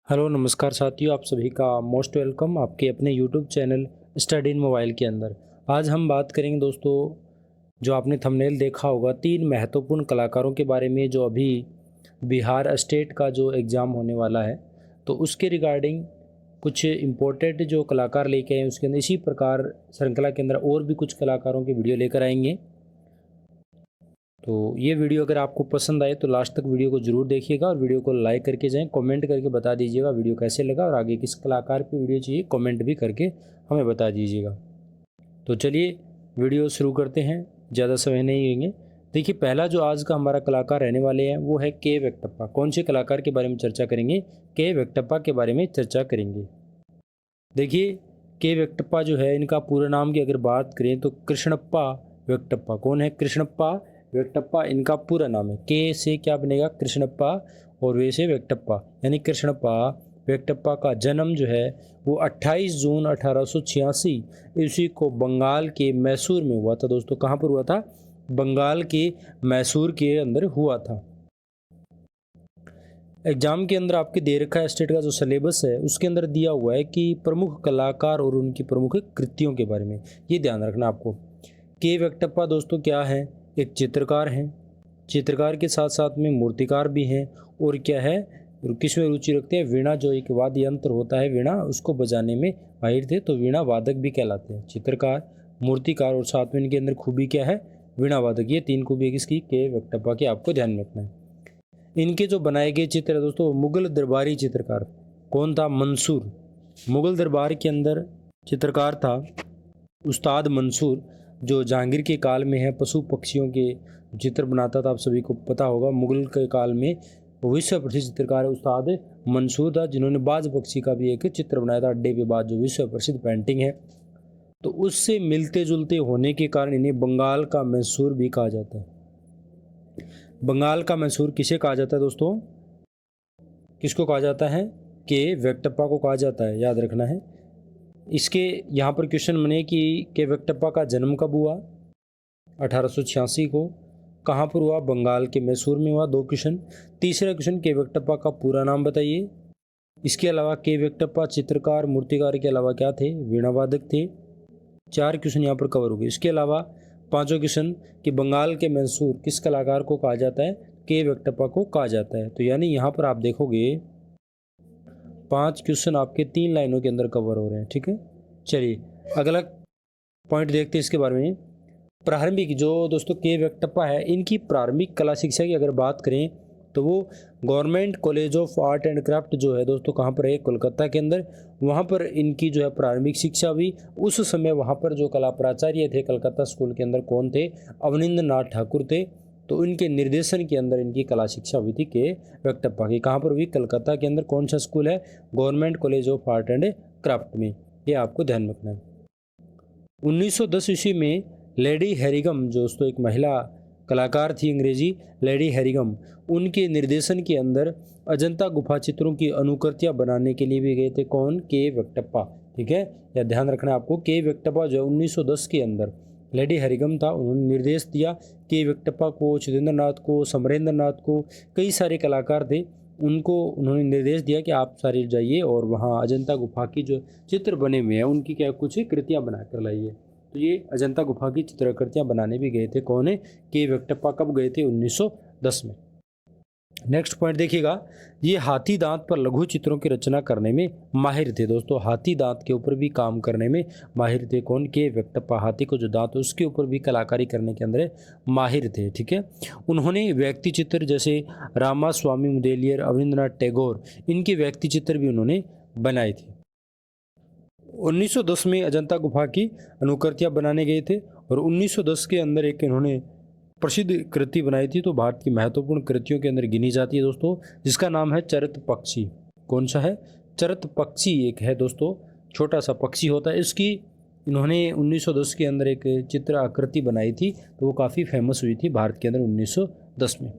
Hello नमस्कार साथियों, आप सभी का मोस्ट वेलकम आपके अपने YouTube channel study in mobile के अंदर। आज हम बात करेंगे दोस्तों, जो आपने थंबनेल देखा होगा, 3 महत्वपूर्ण कलाकारों के बारे में जो अभी बिहार स्टेट का जो एग्ज़ाम होने वाला है, तो उसके रिगार्डिंग कुछ इम्पोर्टेंट जो कलाकार लेके आए हैं उसके अंदर। इसी प्रकार श्रृंखला के अंदर और भी कुछ कलाकारों की वीडियो लेकर आएंगे। तो ये वीडियो अगर आपको पसंद आए तो लास्ट तक वीडियो को ज़रूर देखिएगा और वीडियो को लाइक करके जाएं, कमेंट करके बता दीजिएगा वीडियो कैसे लगा और आगे किस कलाकार की वीडियो चाहिए कमेंट भी करके हमें बता दीजिएगा। तो चलिए वीडियो शुरू करते हैं, ज़्यादा समय नहीं लेंगे। देखिए, पहला जो आज का हमारा कलाकार रहने वाले हैं वो है के वेंकटप्पा। कौन से कलाकार के बारे में चर्चा करेंगे? के वेंकटप्पा के बारे में चर्चा करेंगे। देखिए, के वेंकटप्पा जो है, इनका पूरा नाम की अगर बात करें तो कृष्णप्पा वेंकटप्पा। कौन है? कृष्णप्पा वेंकटप्पा इनका पूरा नाम है। के से क्या बनेगा? कृष्णप्पा, और वे से वेंकटप्पा, यानी कृष्णप्पा वेंकटप्पा का जन्म जो है वो 28 जून 1886 ईस्वी को बंगाल के मैसूर में हुआ था। दोस्तों, कहाँ पर हुआ था? बंगाल के मैसूर के अंदर हुआ था। एग्जाम के अंदर आपके दे रखा है स्टेट का जो सिलेबस है उसके अंदर दिया हुआ है कि प्रमुख कलाकार और उनकी प्रमुख कृतियों के बारे में, ये ध्यान रखना आपको। के वेंकटप्पा दोस्तों क्या है? एक चित्रकार हैं। चित्रकार के साथ साथ में मूर्तिकार भी हैं। और क्या है, किसमें रुचि रखते हैं? वीणा, जो एक वाद्य यंत्र होता है वीणा, उसको बजाने में माहिर थे, तो वीणा वादक भी कहलाते हैं। चित्रकार, मूर्तिकार और साथ में इनके अंदर खूबी क्या है? वीणा वादक। ये 3 खूबी किसकी? के वेंकटप्पा की, आपको ध्यान में रखना है। इनके जो बनाए गए चित्र है दोस्तों, मुगल दरबारी चित्रकार। कौन था? मंसूर। मुगल दरबार के अंदर चित्रकार था उस्ताद मंसूर, जो जहांगीर के काल में है पशु पक्षियों के चित्र बनाता था। आप सभी को पता होगा, मुगल के काल में विश्व प्रसिद्ध चित्रकार उस्ताद मंसूर था, जिन्होंने बाज पक्षी का भी एक चित्र बनाया था, अड्डे पे बाज, जो विश्व प्रसिद्ध पेंटिंग है। तो उससे मिलते जुलते होने के कारण इन्हें बंगाल का मैसूर भी कहा जाता है। बंगाल का मैसूर किसे कहा जाता है दोस्तों? किसको कहा जाता है? के वेंकटप्पा को कहा जाता है, याद रखना है। इसके यहाँ पर क्वेश्चन बने कि के वेंकटप्पा का जन्म कब हुआ? 1886 को। कहाँ पर हुआ? बंगाल के मैसूर में हुआ। 2 क्वेश्चन। तीसरा क्वेश्चन, के वेंकटप्पा का पूरा नाम बताइए। इसके अलावा के वेंकटप्पा चित्रकार मूर्तिकार के अलावा क्या थे? वीणा वादक थे। 4 क्वेश्चन यहाँ पर कवर हो गए। इसके अलावा 5वां क्वेश्चन कि बंगाल के मैसूर किस कलाकार को कहा जाता है? के वेंकटप्पा को कहा जाता है। तो यानी यहाँ पर आप देखोगे 5 क्वेश्चन आपके 3 लाइनों के अंदर कवर हो रहे हैं। ठीक है, चलिए अगला पॉइंट देखते हैं इसके बारे में। प्रारंभिक जो दोस्तों के वेंकटप्पा है, इनकी प्रारंभिक कला शिक्षा की अगर बात करें तो वो government college of art and craft जो है दोस्तों, कहाँ पर है? कोलकाता के अंदर। वहाँ पर इनकी जो है प्रारंभिक शिक्षा हुई। उस समय वहाँ पर जो कला प्राचार्य थे कलकत्ता स्कूल के अंदर, कौन थे? अवनिंद्र नाथ ठाकुर थे। तो इनके निर्देशन के अंदर इनकी कला शिक्षा हुई थी के वेंकटप्पा की। कहाँ पर हुई? कलकत्ता के अंदर। कौन सा स्कूल है? Government college of art and craft में। ये आपको ध्यान रखना है। 1910 ईस्वी में लेडी हैरिगम, जो दोस्तों एक महिला कलाकार थी अंग्रेजी, लेडी हैरिगम, उनके निर्देशन के अंदर अजंता गुफा चित्रों की अनुकृतियां बनाने के लिए भी गए थे। कौन? के वेंकटप्पा। ठीक है, या ध्यान रखना है आपको। के वेंकटप्पा जो है 1910 के अंदर, लेडी हैरिगम था, उन्होंने निर्देश दिया के वेंकटप्पा को, चिदेंद्र नाथ को, समरेंद्र नाथ को, कई सारे कलाकार थे, उनको उन्होंने निर्देश दिया कि आप सारे जाइए और वहाँ अजंता गुफा की जो चित्र बने हुए हैं उनकी क्या कुछ कृतियाँ बना कर लाइए। तो ये अजंता गुफा की चित्रकृतियाँ बनाने भी गए थे। कौन है? के वेंकटप्पा। कब गए थे? 1910 में। नेक्स्ट पॉइंट देखिएगा, ये हाथी दांत पर लघु चित्रों की रचना करने में माहिर थे। दोस्तों, हाथी दांत के ऊपर भी काम करने में माहिर थे। कौन? के वेंकटप्पा। हाथी को जो दांत है उसके ऊपर भी कलाकारी करने के अंदर माहिर थे। ठीक है, उन्होंने व्यक्ति चित्र जैसे रामा स्वामी मुदेलियर, अविंद्रनाथ टैगोर, इनके व्यक्ति चित्र भी उन्होंने बनाए थे। 1910 में अजंता गुफा की अनुकृतियाँ बनाने गए थे और 1910 के अंदर एक इन्होंने प्रसिद्ध कृति बनाई थी, तो भारत की महत्वपूर्ण कृतियों के अंदर गिनी जाती है दोस्तों, जिसका नाम है चरत पक्षी। कौन सा है? चरत पक्षी एक है दोस्तों, छोटा सा पक्षी होता है। इसकी इन्होंने 1910 के अंदर एक चित्र आकृति बनाई थी, तो वो काफ़ी फेमस हुई थी भारत के अंदर 1910 में।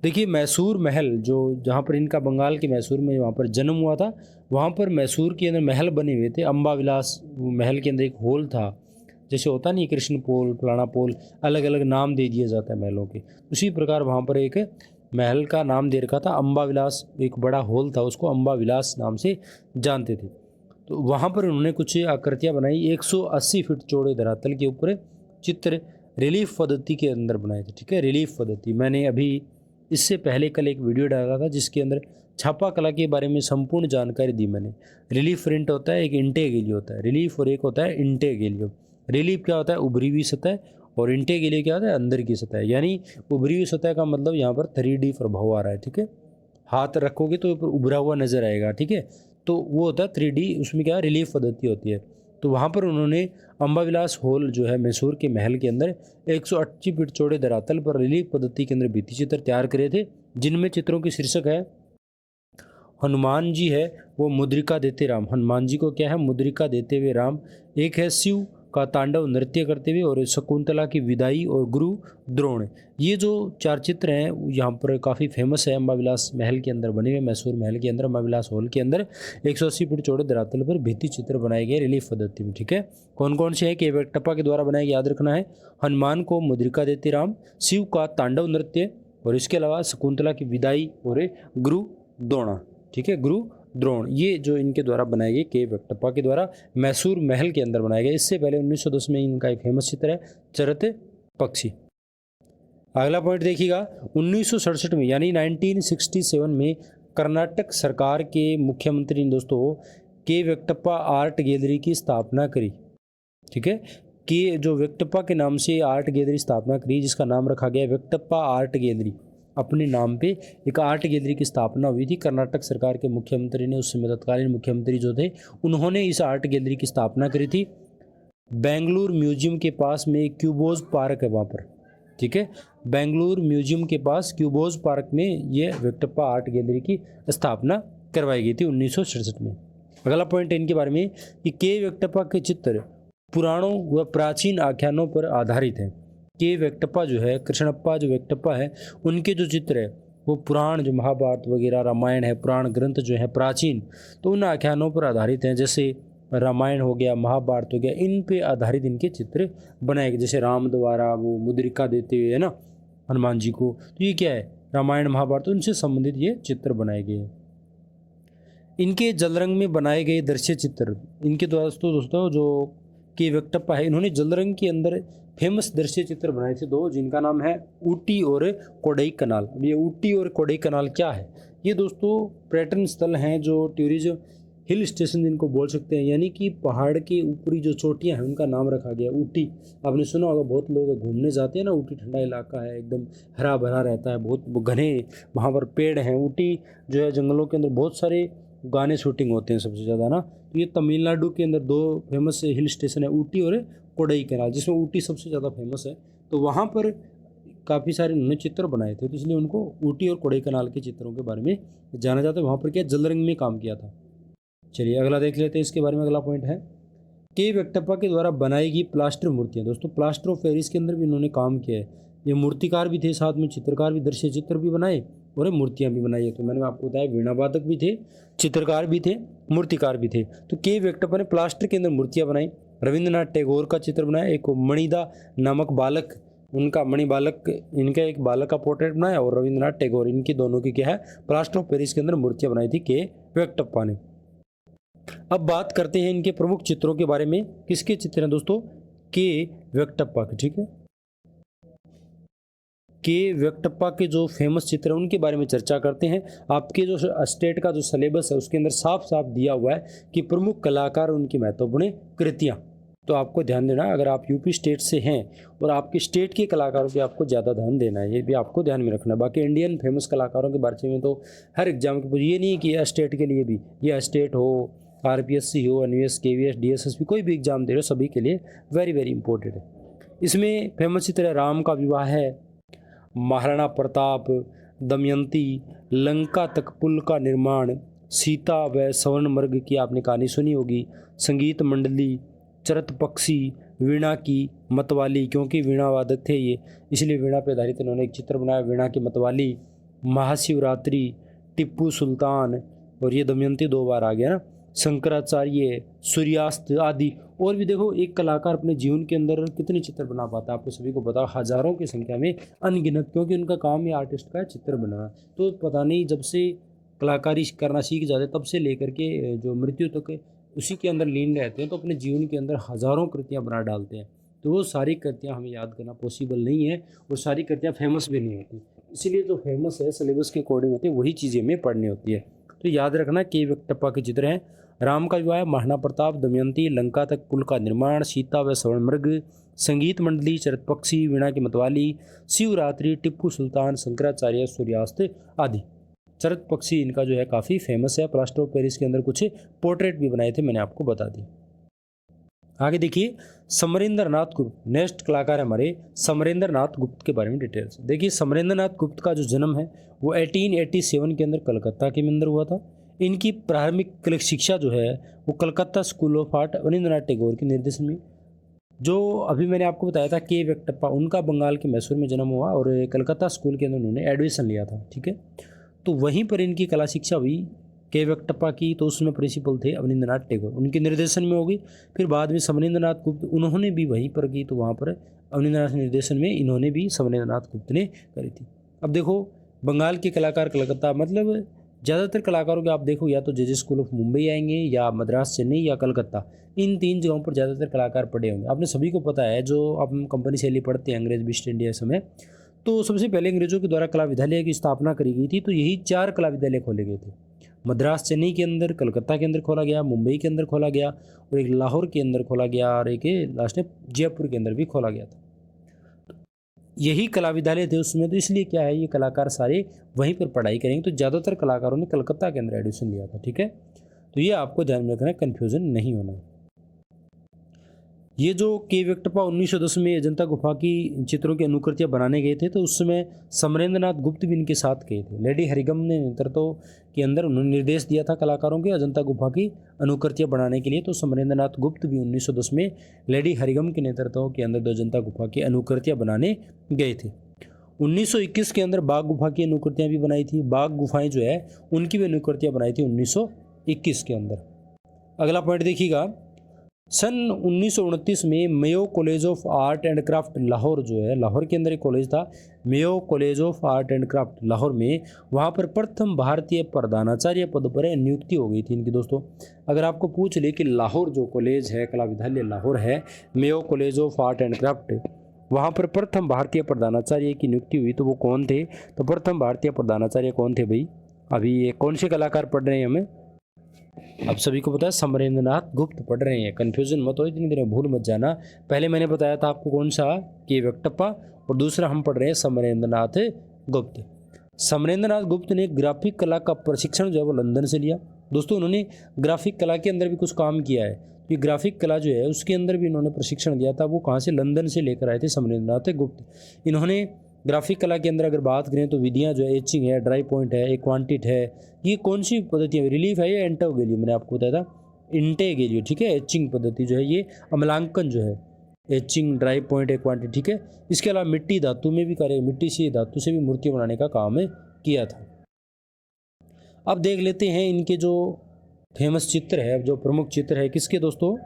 देखिए, मैसूर महल, जो जहाँ पर इनका बंगाल के मैसूर में वहाँ पर जन्म हुआ था, वहाँ पर मैसूर के अंदर महल बने हुए थे। अम्बा विलास महल के अंदर एक हॉल था, जैसे होता नहीं कृष्ण पोल, फलाना पोल, अलग अलग नाम दे दिया जाता है महलों के, उसी प्रकार वहाँ पर एक महल का नाम दे रखा था अम्बा विलास, एक बड़ा हॉल था उसको अम्बा विलास नाम से जानते थे। तो वहाँ पर उन्होंने कुछ आकृतियाँ बनाई, 180 फीट चौड़े धरातल के ऊपर चित्र रिलीफ पद्धति के अंदर बनाए थे। ठीक है, रिलीफ पद्धति। मैंने अभी इससे पहले कल एक वीडियो डाला था जिसके अंदर छापा कला के बारे में संपूर्ण जानकारी दी मैंने। रिलीफ प्रिंट होता है, एक इंटेग्रेलियो होता है, रिलीफ और एक होता है इंटेग्रेलियो। रिलीफ क्या होता है? उभरी हुई सतह, और इंटेग्रेलियो क्या होता है? अंदर की सतह। यानी उभरी हुई सतह का मतलब यहाँ पर 3D प्रभाव आ रहा है। ठीक है, हाथ रखोगे तो उभरा हुआ नजर आएगा। ठीक है, तो वो होता है 3D, उसमें क्या रिलीफ पद्धति होती है। तो वहाँ पर उन्होंने अम्बा विलास हॉल जो है मैसूर के महल के अंदर 180 फीट चौड़े धरातल पर रिलीफ पद्धति के अंदर भित्ति चित्र तैयार करे थे, जिनमें चित्रों की शीर्षक है हनुमान जी है वो मुद्रिका देते राम। हनुमान जी को क्या है? मुद्रिका देते हुए राम। एक है शिव का तांडव नृत्य करते हुए, और शकुंतला की विदाई, और गुरु द्रोण। ये जो 4 चित्र हैं यहाँ पर काफ़ी फेमस है। अम्बा विलास महल के अंदर बने हुए, मैसूर महल के अंदर अम्बा विलास हॉल के अंदर 180 फीट चौड़े धरातल पर भित्ति चित्र बनाए गए रिलीफ पद्धति में। ठीक है, कौन कौन से हैं? के वेंकटप्पा के द्वारा बनाए गए, याद रखना है। हनुमान को मुद्रिका देते राम, शिव का तांडव नृत्य, और इसके अलावा शकुंतला की विदाई, और गुरु द्रोण। ठीक है, गुरु द्रोण, ये जो इनके द्वारा बनाए गए, के वेंकटप्पा के द्वारा मैसूर महल के अंदर बनाए गए। इससे पहले 1910 में इनका एक फेमस चित्र है चरत पक्षी। अगला पॉइंट देखिएगा, 1967 में यानी 1967 में कर्नाटक सरकार के मुख्यमंत्री ने दोस्तों के वेंकटप्पा आर्ट गैलरी की स्थापना करी। ठीक है, कि जो वेंकटप्पा के नाम से आर्ट गैलरी स्थापना करी, जिसका नाम रखा गया वेंकटप्पा आर्ट गैलरी। अपने नाम पे एक आर्ट गैलरी की स्थापना हुई थी। कर्नाटक सरकार के मुख्यमंत्री ने, उस समय तत्कालीन मुख्यमंत्री जो थे, उन्होंने इस आर्ट गैलरी की स्थापना करी थी। बेंगलुरु म्यूजियम के पास में क्यूबोज पार्क है वहाँ पर। ठीक है, बेंगलुरु म्यूजियम के पास क्यूबोज पार्क में ये वेंकटप्पा आर्ट गैलरी की स्थापना करवाई गई थी 1967 में। अगला पॉइंट है इनके बारे में कि के वेंकटप्पा के चित्र पुराणों व प्राचीन आख्यानों पर आधारित हैं। के वेंकटप्पा जो है, कृष्णप्पा जो वेंकटप्पा है, उनके जो चित्र है वो पुराण, जो महाभारत वगैरह रामायण है, पुराण ग्रंथ जो है प्राचीन, तो उन आख्यानों पर आधारित हैं। जैसे रामायण हो गया, महाभारत हो गया, इन पे आधारित इनके चित्र बनाए गए। जैसे राम द्वारा वो मुद्रिका देते हुए है ना हनुमान जी को, तो ये क्या है? रामायण महाभारत, उनसे संबंधित ये चित्र बनाए गए। इनके जल रंग में बनाए गए दृश्य चित्र, इनके दोस्तों जो के वेंकटप्पा है, इन्होंने जल रंग के अंदर फेमस दृश्य चित्र बनाए थे 2, जिनका नाम है ऊटी और कोडई कनाल। अब ये ऊटी और कोडई कनाल क्या है? ये दोस्तों पर्यटन स्थल हैं, जो टूरिज्म हिल स्टेशन जिनको बोल सकते हैं, यानी कि पहाड़ के ऊपरी जो चोटियां हैं उनका नाम रखा गया ऊटी। आपने सुना होगा, बहुत लोग घूमने जाते हैं ना, ऊटी ठंडा इलाका है, एकदम हरा भरा रहता है, बहुत घने वहाँ पर पेड़ हैं। ऊटी जो है जंगलों के अंदर बहुत सारे गाने शूटिंग होते हैं सबसे ज़्यादा ना। तो ये तमिलनाडु के अंदर 2 फेमस हिल स्टेशन है, ऊटी और कोडई कनाल, जिसमें ऊटी सबसे ज़्यादा फेमस है। तो वहाँ पर काफ़ी सारे उन्होंने चित्र बनाए थे, तो इसलिए उनको ऊटी और कोडई कनाल के चित्रों के बारे में जाना जाता है। वहाँ पर क्या जलरंग में काम किया था। चलिए अगला देख लेते हैं इसके बारे में। अगला पॉइंट है के वेंकटप्पा के द्वारा बनाई गई प्लास्टर मूर्तियाँ। दोस्तों प्लास्टर ऑफ पेरिस के अंदर भी इन्होंने काम किया है। ये मूर्तिकार भी थे, साथ में चित्रकार भी, दृश्य चित्र भी बनाए और मूर्तियाँ भी बनाई है। तो मैंने आपको बताया वीणा वादक भी थे, चित्रकार भी थे, मूर्तिकार भी थे। तो के वेंकटप्पा ने प्लास्टर के अंदर मूर्तियाँ बनाई। रविंद्रनाथ टैगोर का चित्र बनाया, एक मणिदा नामक बालक, उनका मणि बालक, इनका एक बालक का पोर्ट्रेट बनाया, और रविंद्रनाथ टैगोर, इनकी दोनों की क्या है प्लास्टर ऑफ पेरिस के अंदर मूर्तियाँ बनाई थी के वेंकटप्पा ने। अब बात करते हैं इनके प्रमुख चित्रों के बारे में। किसके चित्र हैं दोस्तों? के वेंकटप्पा के। ठीक है, के वेंकटप्पा के जो फेमस चित्र हैं उनके बारे में चर्चा करते हैं। आपके जो स्टेट का जो सिलेबस है उसके अंदर साफ साफ दिया हुआ है कि प्रमुख कलाकार और उनकी महत्वपूर्ण कृतियाँ। तो आपको ध्यान देना, अगर आप यूपी स्टेट से हैं और आपके स्टेट के कलाकारों पे आपको ज़्यादा ध्यान देना है, ये भी आपको ध्यान में रखना है। बाकी इंडियन फेमस कलाकारों के बारे में तो हर एग्जाम के, ये नहीं कि स्टेट के लिए भी, ये स्टेट हो, RPSC हो, NVS, KVS, DSSP, कोई भी एग्जाम दे रहे हो, सभी के लिए वेरी वेरी इंपॉर्टेंट है। इसमें फेमस चित्र है राम का विवाह है, महाराणा प्रताप, दमयंती, लंका तक पुल का निर्माण, सीता व स्वर्णमर्ग की आपने कहानी सुनी होगी, संगीत मंडली, चरत पक्षी, वीणा की मतवाली, क्योंकि वीणा वादक थे ये, इसलिए वीणा पर आधारित इन्होंने एक चित्र बनाया, वीणा की मतवाली, महाशिवरात्रि, टिप्पू सुल्तान, और ये दमयंती 2 बार आ गया ना। शंकराचार्य, सूर्यास्त आदि। और भी देखो, एक कलाकार अपने जीवन के अंदर कितने चित्र बना पाता है, आपको सभी को पता, हजारों की संख्या में, अनगिनत, क्योंकि उनका काम ही आर्टिस्ट का चित्र बनाना। तो पता नहीं जब से कलाकारी करना सीख जाते तब से लेकर के जो मृत्यु तक उसी के अंदर लीन रहते हैं, तो अपने जीवन के अंदर हजारों कृतियाँ बना डालते हैं। तो वो सारी कृतियाँ हमें याद करना पॉसिबल नहीं है, और सारी कृतियाँ फेमस भी नहीं होती। इसीलिए जो फेमस है, सिलेबस के अकॉर्डिंग होती है, वही चीज़ें हमें पढ़नी होती है। तो याद रखना, के वेंकटप्पा के चित्र हैं राम का विवाह, महाराणा प्रताप, दमयंती, लंका तक पुल का निर्माण, सीता व स्वर्णमृग, संगीत मंडली, चरत पक्षी, वीणा की मतवाली, शिवरात्रि, टिप्पू सुल्तान, शंकराचार्य, सूर्यास्त आदि। चरत पक्षी इनका जो है काफ़ी फेमस है। प्लास्टर ऑफ पेरिस के अंदर कुछ पोर्ट्रेट भी बनाए थे, मैंने आपको बता दी। आगे देखिए, समरेंद्र नाथ गुप्त नेक्स्ट कलाकार है हमारे, समरेंद्र नाथ गुप्त के बारे में डिटेल्स देखिए। समरेंद्र नाथ गुप्त का जो जन्म है वो 1887 के अंदर कलकत्ता के अंदर हुआ था। इनकी प्रारंभिक शिक्षा जो है वो Calcutta school of art Rabindranath Tagore के निर्देशन में, जो अभी मैंने आपको बताया था के वेंकटप्पा, उनका बंगाल के मैसूर में जन्म हुआ और कलकत्ता स्कूल के अंदर उन्होंने एडमिशन लिया था। ठीक है, तो वहीं पर इनकी कला शिक्षा हुई के वेंकटप्पा की। तो उसमें प्रिंसिपल थे अवनींद्रनाथ टैगोर, उनके निर्देशन में होगी। फिर बाद में समरेंद्रनाथ गुप्त, उन्होंने भी वहीं पर की, तो वहाँ पर अवनींद्रनाथ निर्देशन में इन्होंने भी समरेंद्रनाथ गुप्त ने करी थी। अब देखो, बंगाल के कलाकार कलकत्ता, मतलब ज़्यादातर कलाकारों के आप देखो या तो जे स्कूल ऑफ मुंबई आएंगे, या मद्रास, चेन्नई, या कलकत्ता, इन 3 जगहों पर ज़्यादातर कलाकार पढ़े होंगे। आपने सभी को पता है, जो हम कंपनी शैली पढ़ते हैं अंग्रेज ईस्ट इंडिया समय, तो सबसे पहले अंग्रेजों के द्वारा कला विद्यालय की स्थापना करी गई थी। तो यही 4 कला विद्यालय खोले गए थे, मद्रास, चेन्नई के अंदर, कलकत्ता के अंदर खोला गया, मुंबई के अंदर खोला गया, और एक लाहौर के अंदर खोला गया, और एक लास्ट में जयपुर के अंदर भी खोला गया था। यही कला विद्यालय थे उसमें। तो इसलिए क्या है, ये कलाकार सारे वहीं पर पढ़ाई करेंगे। तो ज़्यादातर कलाकारों ने कलकत्ता के अंदर एडमिशन लिया था। ठीक है, तो ये आपको ध्यान में रखना है, कन्फ्यूजन नहीं होना। ये जो के वेंकटप्पा 1910 में अजंता गुफा की चित्रों की अनुकृतियाँ बनाने गए थे, तो उस समय समरेंद्रनाथ गुप्त भी इनके साथ गए थे। लेडी हरिगम ने नेतृत्व के अंदर उन्होंने निर्देश दिया था कलाकारों के अजंता गुफा की अनुकृतियाँ बनाने के लिए। तो समरेंद्रनाथ गुप्त भी 1910 में लेडी हरिगम के नेतृत्व के अंदर अजंता गुफा की अनुकृतियाँ बनाने गए थे। 1921 के अंदर बाघ गुफा की अनुकृतियाँ भी बनाई थी। बाघ गुफाएँ जो है उनकी भी अनुकृतियाँ बनाई थी 1921 के अंदर। अगला पॉइंट देखिएगा, सन 1929 में Mayo college of art and craft Lahore, जो है लाहौर के अंदर एक कॉलेज था, Mayo college of art and craft Lahore में, वहाँ पर प्रथम भारतीय प्रधानाचार्य पद पर नियुक्ति हो गई थी इनकी। दोस्तों, अगर आपको पूछ ले कि लाहौर जो कॉलेज है, कला विद्यालय लाहौर है, Mayo college of art and craft, वहाँ पर प्रथम भारतीय प्रधानाचार्य की नियुक्ति हुई, तो वो कौन थे? तो प्रथम भारतीय प्रधानाचार्य कौन थे भाई? अभी ये कौन से कलाकार पढ़ रहे हैं हमें? आप सभी को पता है, समरेंद्रनाथ गुप्त पढ़ रहे हैं। कन्फ्यूजन मत हो, इतनी देर भूल मत जाना। पहले मैंने बताया था आपको कौन सा, के वेंकटप्पा, और दूसरा हम पढ़ रहे हैं समरेंद्रनाथ गुप्त। समरेंद्रनाथ गुप्त ने ग्राफिक कला का प्रशिक्षण जो है वो लंदन से लिया। दोस्तों, उन्होंने ग्राफिक कला के अंदर भी कुछ काम किया है। ये ग्राफिक कला जो है उसके अंदर भी इन्होंने प्रशिक्षण दिया था। वो कहाँ से? लंदन से लेकर आए थे समरेंद्रनाथ गुप्त। इन्होंने ग्राफिक कला के अंदर अगर बात करें तो विधियाँ जो है, एचिंग है, ड्राई पॉइंट है, क्वांटिट है, ये कौन सी पद्धति है? रिलीफ है या एंटागेलियो? मैंने आपको बताया था इंटेगेलियो। ठीक है, एचिंग पद्धति जो है, ये अमलांकन जो है, एचिंग, ड्राई पॉइंट, क्वांटिटी। ठीक है, इसके अलावा मिट्टी धातु में भी कार्य, मिट्टी से धातु से भी मूर्ति बनाने का काम किया था। अब देख लेते हैं इनके जो फेमस चित्र है, जो प्रमुख चित्र है, किसके दोस्तों?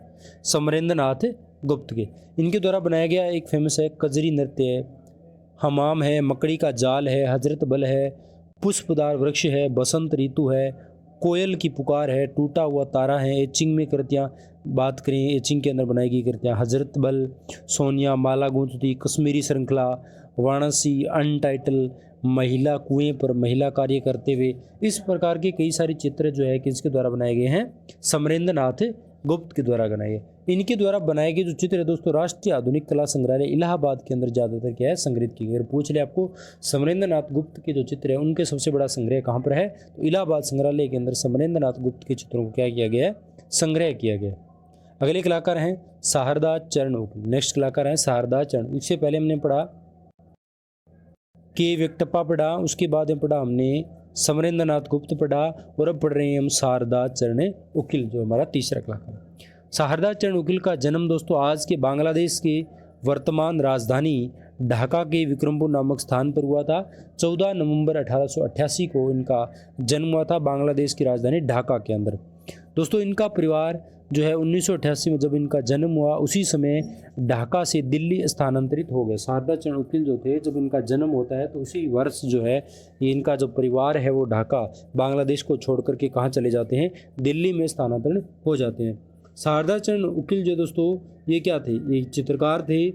समरेंद्रनाथ गुप्त के। इनके द्वारा बनाया गया एक फेमस है कजरी नृत्य है, हमाम है, मकड़ी का जाल है, हजरत बल है, पुष्पदार वृक्ष है, बसंत ऋतु है, कोयल की पुकार है, टूटा हुआ तारा है। एचिंग में कृतियाँ बात करें, एचिंग के अंदर बनाई गई कृतियाँ, हजरत बल, सोनिया, माला गूंजती, कश्मीरी श्रृंखला, वाराणसी, अनटाइटल, महिला, कुएं पर महिला कार्य करते हुए, इस प्रकार के कई सारे चित्र जो है किसके द्वारा बनाए गए हैं? समरेंद्रनाथ गुप्त के द्वारा बनाए गए। इनके द्वारा बनाए गए जो चित्र है दोस्तों, राष्ट्रीय आधुनिक कला संग्रहालय इलाहाबाद के अंदर ज़्यादातर क्या है? संग्रहित किए गए। अगर पूछ ले आपको समरेंद्रनाथ गुप्त के जो चित्र है उनके सबसे बड़ा संग्रह कहाँ पर है? तो इलाहाबाद संग्रहालय के अंदर समरेंद्रनाथ गुप्त के चित्रों को क्या किया गया है? संग्रह किया गया। अगले कलाकार हैं शारदा चरण। नेक्स्ट कलाकार हैं शारदा चरण। इससे पहले हमने पढ़ा के वेंकटप्पा पढ़ा, उसके बाद में पढ़ा हमने समरेंद्रनाथ गुप्त पढ़ा, और अब पढ़ रहे हैं हम शारदा चरण उकिल, जो हमारा तीसरा कलाकार। शारदा चरण उकिल का जन्म दोस्तों आज के बांग्लादेश के वर्तमान राजधानी ढाका के विक्रमपुर नामक स्थान पर हुआ था। 14 नवंबर 1888 को इनका जन्म हुआ था बांग्लादेश की राजधानी ढाका के अंदर। दोस्तों इनका परिवार जो है 1988 में जब इनका जन्म हुआ उसी समय ढाका से दिल्ली स्थानांतरित हो गए। शारदा चरण उकिल जो थे, जब इनका जन्म होता है तो उसी वर्ष जो है ये इनका जो परिवार है वो ढाका बांग्लादेश को छोड़ करके कहाँ चले जाते हैं, दिल्ली में स्थानांतरण हो जाते हैं। शारदा चरण उकिल जो दोस्तों ये क्या थे, ये चित्रकार थे,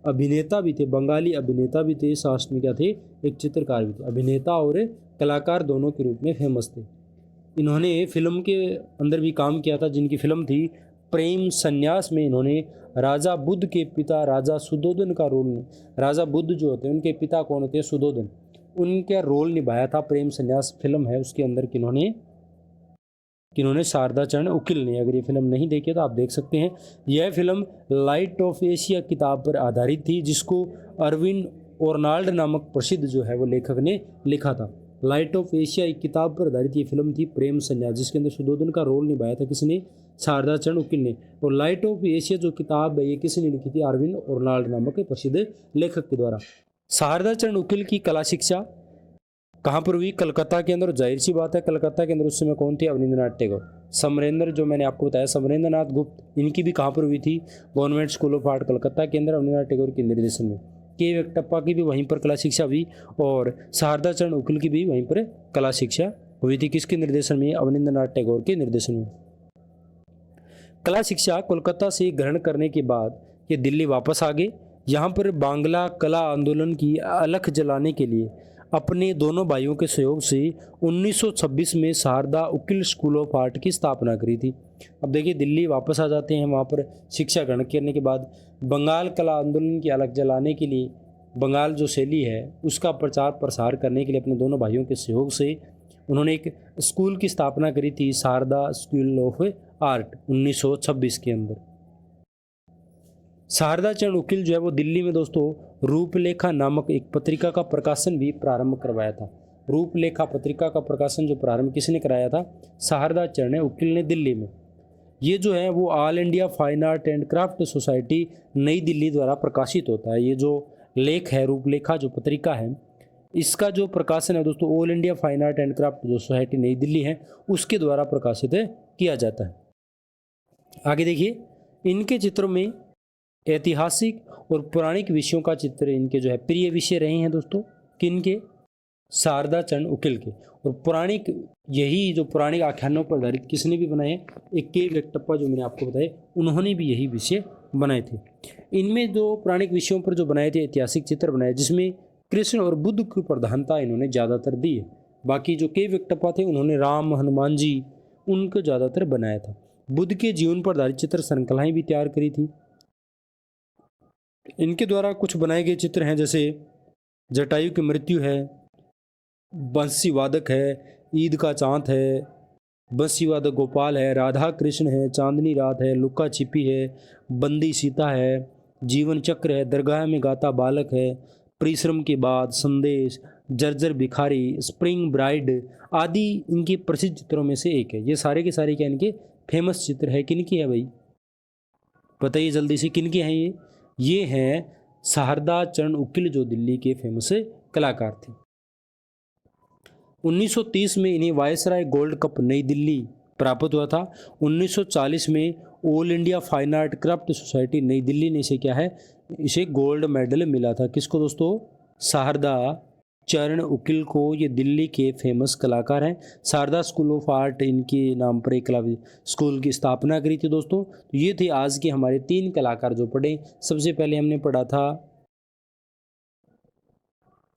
अभिनेता भी थे, बंगाली अभिनेता भी थे, साथ में क्या थे, एक चित्रकार भी थे। अभिनेता और कलाकार दोनों के रूप में फेमस थे। इन्होंने फिल्म के अंदर भी काम किया था, जिनकी फिल्म थी प्रेम संन्यास में इन्होंने राजा बुद्ध के पिता राजा सुधोधन का रोल, राजा बुद्ध जो होते हैं उनके पिता कौन होते हैं, सुधोधन, उनका रोल निभाया था। प्रेम संन्यास फिल्म है उसके अंदर किन्होंने शारदा चरण उकिल ने। अगर ये फिल्म नहीं देखी तो आप देख सकते हैं। यह फिल्म लाइट ऑफ एशिया किताब पर आधारित थी, जिसको अरविंद ओर्नाल्ड नामक प्रसिद्ध जो है वो लेखक ने लिखा था। लाइट ऑफ एशिया एक किताब पर आधारित ये फिल्म थी प्रेम संन्यास, जिसके अंदर सुधोधन का रोल निभाया था किसने, शारदा चरण उकिल ने। और लाइट ऑफ एशिया जो किताब है ये किसने लिखी थी, अरविंद ओर्नाल्ड नामक प्रसिद्ध लेखक के द्वारा। शारदा चरण उकिल की कला शिक्षा कहाँ पर हुई, कलकत्ता के अंदर। जाहिर सी बात है कलकत्ता के अंदर उस समय कौन थे, अवनींद्रनाथ टैगोर। समरेंद्र जो मैंने आपको बताया, समरेंद्र नाथ गुप्त, इनकी भी कहाँ पर हुई थी, government school of art Calcutta के अंदर अवनींद्रनाथ टैगोर के निर्देशन में। के वेंकटप्पा की भी वहीं पर कला शिक्षा हुई और शारदा चरण उकिल की भी वहीं पर कला शिक्षा हुई थी। किसके निर्देशन में, अवनींद्रनाथ टैगोर के निर्देशन में। कला शिक्षा कोलकाता से ग्रहण करने के बाद ये दिल्ली वापस आ गए। यहाँ पर बांग्ला कला आंदोलन की अलख जलाने के लिए अपने दोनों भाइयों के सहयोग से 1926 में शारदा उकिल स्कूल ऑफ आर्ट की स्थापना करी थी। अब देखिए दिल्ली वापस आ जाते हैं, वहाँ पर शिक्षा ग्रहण करने के बाद बंगाल कला आंदोलन की अलख जलाने के लिए, बंगाल जो शैली है उसका प्रचार प्रसार करने के लिए अपने दोनों भाइयों के सहयोग से उन्होंने एक स्कूल की स्थापना करी थी, शारदा स्कूल ऑफ आर्ट 1926 के अंदर। शारदा चरण उकिल जो है वो दिल्ली में दोस्तों रूपलेखा नामक एक पत्रिका का प्रकाशन भी प्रारंभ करवाया था। रूपलेखा पत्रिका का प्रकाशन जो प्रारंभ किसने कराया था, शारदा चरण उकिल ने दिल्ली में। ये जो है वो all India fine art and craft society नई दिल्ली द्वारा प्रकाशित होता है। ये जो लेख है, रूपलेखा जो पत्रिका है, इसका जो प्रकाशन है दोस्तों all India fine art and craft जो सोसाइटी नई दिल्ली है उसके द्वारा प्रकाशित किया जाता है। आगे देखिए, इनके चित्रों में ऐतिहासिक और पौराणिक विषयों का चित्र इनके जो है प्रिय विषय रहे हैं दोस्तों। किनके, शारदा चरण उकिल के। और पौराणिक, यही जो पौराणिक आख्यानों पर आधारित किसने भी बनाए, एक के वेंकटप्पा जो मैंने आपको बताए, उन्होंने भी यही विषय बनाए थे। इनमें जो पौराणिक विषयों पर जो बनाए थे ऐतिहासिक चित्र बनाए, जिसमें कृष्ण और बुद्ध की प्रधानता इन्होंने ज़्यादातर दी है। बाकी जो के वेंकटप्पा थे उन्होंने राम, हनुमान जी उनको ज़्यादातर बनाया था। बुद्ध के जीवन पर आधारित चित्र श्रृंखलाएँ भी तैयार करी थी। इनके द्वारा कुछ बनाए गए चित्र हैं, जैसे जटायु की मृत्यु है, बंसी वादक है, ईद का चांद है, बंसी वादक गोपाल है, राधा कृष्ण है, चांदनी रात है, लुका छिपी है, बंदी सीता है, जीवन चक्र है, दरगाह में गाता बालक है, परिश्रम के बाद, संदेश, जर्जर भिखारी, स्प्रिंग ब्राइड आदि इनके प्रसिद्ध चित्रों में से एक है। ये सारे के सारे क्या इनके फेमस चित्र है। किनकी है भाई, बताइए जल्दी से, किनके हैं ये हैं शारदा चरण उकिल जो दिल्ली के फेमस कलाकार थे। 1930 में इन्हें वायसराय गोल्ड कप नई दिल्ली प्राप्त हुआ था। 1940 में all India fine art craft society नई दिल्ली ने इसे क्या है, इसे गोल्ड मेडल मिला था। किसको दोस्तों, शारदा चरण उकिल को। ये दिल्ली के फेमस कलाकार हैं। शारदा स्कूल ऑफ आर्ट इनके नाम पर एक कला स्कूल की स्थापना करी थी दोस्तों। तो ये थे आज के हमारे 3 कलाकार जो पढ़े। सबसे पहले हमने पढ़ा था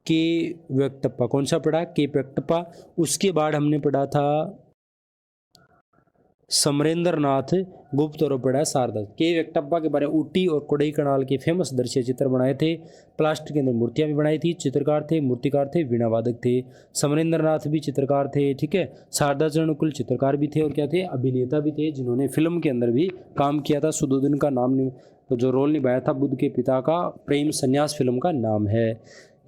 के वेंकटप्पा, कौन सा पढ़ा, के वेंकटप्पा। उसके बाद हमने पढ़ा था समरेंद्र नाथ गुप्त और पढ़ा शारदा। के वेंकटप्पा के बारे में ऊटी और कोडई कनाल के फेमस दृश्य चित्र बनाए थे। प्लास्टिक के अंदर मूर्तियां भी बनाई थी। चित्रकार थे, मूर्तिकार थे, वीणा वादक थे। समरेंद्र नाथ भी चित्रकार थे, ठीक है। शारदा चरण उकिल चित्रकार भी थे और क्या थे, अभिनेता भी थे, जिन्होंने फिल्म के अंदर भी काम किया था। सुधोधन का नाम जो रोल निभाया था बुद्ध के पिता का, प्रेम संन्यास फिल्म का नाम है।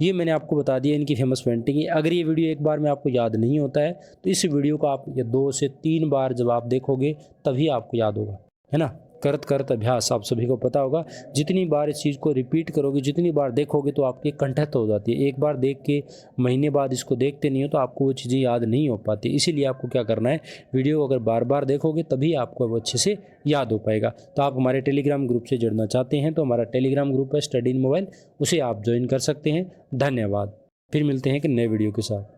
ये मैंने आपको बता दिया इनकी फेमस पेंटिंग। अगर ये वीडियो एक बार में आपको याद नहीं होता है तो इस वीडियो को आप 2 से 3 बार जब आप देखोगे तभी आपको याद होगा, है ना। करत करत अभ्यास, आप सभी को पता होगा। जितनी बार इस चीज़ को रिपीट करोगे, जितनी बार देखोगे तो आपकी कंठस्थ हो जाती है। एक बार देख के महीने बाद इसको देखते नहीं हो तो आपको वो चीज़ें याद नहीं हो पाती। इसीलिए आपको क्या करना है, वीडियो अगर बार बार देखोगे तभी आपको वो अच्छे से याद हो पाएगा। तो आप हमारे टेलीग्राम ग्रुप से जुड़ना चाहते हैं तो हमारा टेलीग्राम ग्रुप है स्टडी इन मोबाइल, उसे आप ज्वाइन कर सकते हैं। धन्यवाद। फिर मिलते हैं एक नए वीडियो के साथ।